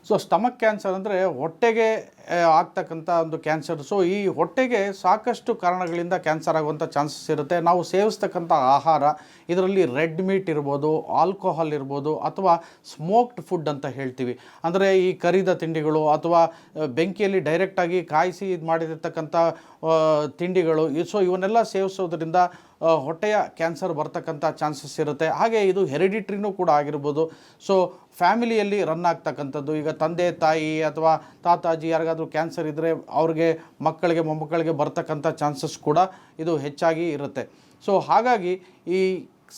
So stomach cancer ಅಂದರೆ ಹೊಟ್ಟೆಗೆ ಆಗ್ತಕ್ಕಂಥ ಒಂದು ಕ್ಯಾನ್ಸರ್. ಸೊ ಈ ಹೊಟ್ಟೆಗೆ ಸಾಕಷ್ಟು ಕಾರಣಗಳಿಂದ ಕ್ಯಾನ್ಸರ್ ಆಗುವಂಥ ಚಾನ್ಸಸ್ ಇರುತ್ತೆ. ನಾವು ಸೇವಿಸ್ತಕ್ಕಂಥ ಆಹಾರ, ಇದರಲ್ಲಿ ರೆಡ್ ಮೀಟ್ ಇರ್ಬೋದು, ಆಲ್ಕೋಹಾಲ್ ಇರ್ಬೋದು, ಅಥವಾ ಸ್ಮೋಕ್ಡ್ ಫುಡ್ ಅಂತ ಹೇಳ್ತೀವಿ. ಅಂದರೆ ಈ ಕರಿದ ತಿಂಡಿಗಳು ಅಥವಾ ಬೆಂಕಿಯಲ್ಲಿ ಡೈರೆಕ್ಟಾಗಿ ಕಾಯಿಸಿ ಇದು ಮಾಡಿರ್ತಕ್ಕಂಥ ತಿಂಡಿಗಳು. ಸೊ ಇವನ್ನೆಲ್ಲ ಸೇವಿಸೋದ್ರಿಂದ ಹೊಟ್ಟೆಯ ಕ್ಯಾನ್ಸರ್ ಬರ್ತಕ್ಕಂಥ ಚಾನ್ಸಸ್ ಇರುತ್ತೆ. ಹಾಗೆ ಇದು ಹೆರಿಡಿಟ್ರಿನೂ ಕೂಡ ಆಗಿರ್ಬೋದು. ಸೊ ಫ್ಯಾಮಿಲಿಯಲ್ಲಿ ರನ್ ಆಗ್ತಕ್ಕಂಥದ್ದು, ಈಗ ತಂದೆ ತಾಯಿ ಅಥವಾ ತಾತಾಜಿ ಯಾರಿಗಾದರೂ ಕ್ಯಾನ್ಸರ್ ಇದ್ದರೆ ಅವ್ರಿಗೆ ಮಕ್ಕಳಿಗೆ ಮೊಮ್ಮಕ್ಕಳಿಗೆ ಬರ್ತಕ್ಕಂಥ ಚಾನ್ಸಸ್ ಕೂಡ ಇದು ಹೆಚ್ಚಾಗಿ ಇರುತ್ತೆ. ಸೊ ಹಾಗಾಗಿ ಈ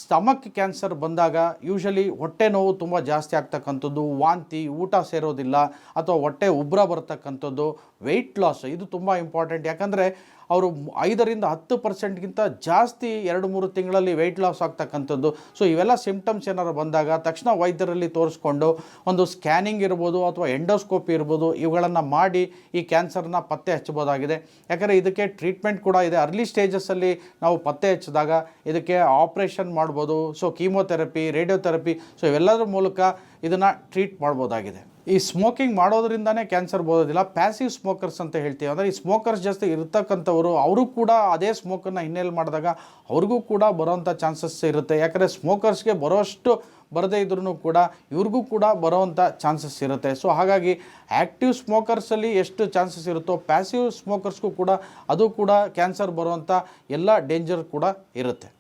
ಸ್ಟಮಕ್ ಕ್ಯಾನ್ಸರ್ ಬಂದಾಗ ಯೂಶಲಿ ಹೊಟ್ಟೆ ನೋವು ತುಂಬ ಜಾಸ್ತಿ ಆಗ್ತಕ್ಕಂಥದ್ದು, ವಾಂತಿ, ಊಟ ಸೇರೋದಿಲ್ಲ, ಅಥವಾ ಹೊಟ್ಟೆ ಉಬ್ಬರ ಬರ್ತಕ್ಕಂಥದ್ದು, ವೆಯ್ಟ್ ಲಾಸ್ ಇದು ತುಂಬ ಇಂಪಾರ್ಟೆಂಟ್. ಯಾಕಂದರೆ ಅವರು 5-10% ಜಾಸ್ತಿ 2-3 ತಿಂಗಳಲ್ಲಿ ವೆಯ್ಟ್ ಲಾಸ್ ಆಗ್ತಕ್ಕಂಥದ್ದು. ಸೊ ಇವೆಲ್ಲ ಸಿಂಪ್ಟಮ್ಸ್ ಏನಾರು ಬಂದಾಗ ತಕ್ಷಣ ವೈದ್ಯರಲ್ಲಿ ತೋರಿಸ್ಕೊಂಡು ಒಂದು ಸ್ಕ್ಯಾನಿಂಗ್ ಇರ್ಬೋದು ಅಥವಾ ಎಂಡೋಸ್ಕೋಪಿ ಇರ್ಬೋದು, ಇವುಗಳನ್ನು ಮಾಡಿ ಈ ಕ್ಯಾನ್ಸರ್ನ ಪತ್ತೆ ಹಚ್ಚಬೋದಾಗಿದೆ. ಯಾಕಂದರೆ ಇದಕ್ಕೆ ಟ್ರೀಟ್ಮೆಂಟ್ ಕೂಡ ಇದೆ. ಅರ್ಲಿ ಸ್ಟೇಜಸ್ಸಲ್ಲಿ ನಾವು ಪತ್ತೆ ಹಚ್ಚಿದಾಗ ಇದಕ್ಕೆ ಆಪ್ರೇಷನ್ ಮಾಡ್ಬೋದು. ಸೊ ಕೀಮೋಥೆರಪಿ, ರೇಡಿಯೋಥೆರಪಿ, ಸೊ ಇವೆಲ್ಲದರ ಮೂಲಕ ಇದನ್ನು ಟ್ರೀಟ್ ಮಾಡ್ಬೋದಾಗಿದೆ. ಈ ಸ್ಮೋಕಿಂಗ್ ಮಾಡೋದ್ರಿಂದನೇ ಕ್ಯಾನ್ಸರ್ ಬರೋದಿಲ್ಲ. ಪ್ಯಾಸಿವ್ ಸ್ಮೋಕರ್ಸ್ ಅಂತ ಹೇಳ್ತೀವಿ. ಅಂದರೆ ಈ ಸ್ಮೋಕರ್ಸ್ ಜಾಸ್ತಿ ಇರ್ತಕ್ಕಂಥವರು, ಅವರು ಕೂಡ ಅದೇ ಸ್ಮೋಕನ್ನು ಹಿನ್ನೆಲೆ ಮಾಡಿದಾಗ ಅವ್ರಿಗೂ ಕೂಡ ಬರೋವಂಥ ಚಾನ್ಸಸ್ ಇರುತ್ತೆ. ಯಾಕಂದರೆ ಸ್ಮೋಕರ್ಸ್ಗೆ ಬರೋಷ್ಟು ಬರದೇ ಇದ್ರೂ ಕೂಡ ಇವ್ರಿಗೂ ಕೂಡ ಬರೋವಂಥ ಚಾನ್ಸಸ್ ಇರುತ್ತೆ. ಸೊ ಹಾಗಾಗಿ ಆ್ಯಕ್ಟಿವ್ ಸ್ಮೋಕರ್ಸಲ್ಲಿ ಎಷ್ಟು ಚಾನ್ಸಸ್ ಇರುತ್ತೋ ಪ್ಯಾಸಿವ್ ಸ್ಮೋಕರ್ಸ್ಗೂ ಕೂಡ ಅದು ಕೂಡ ಕ್ಯಾನ್ಸರ್ ಬರುವಂಥ ಎಲ್ಲ ಡೇಂಜರ್ ಕೂಡ ಇರುತ್ತೆ.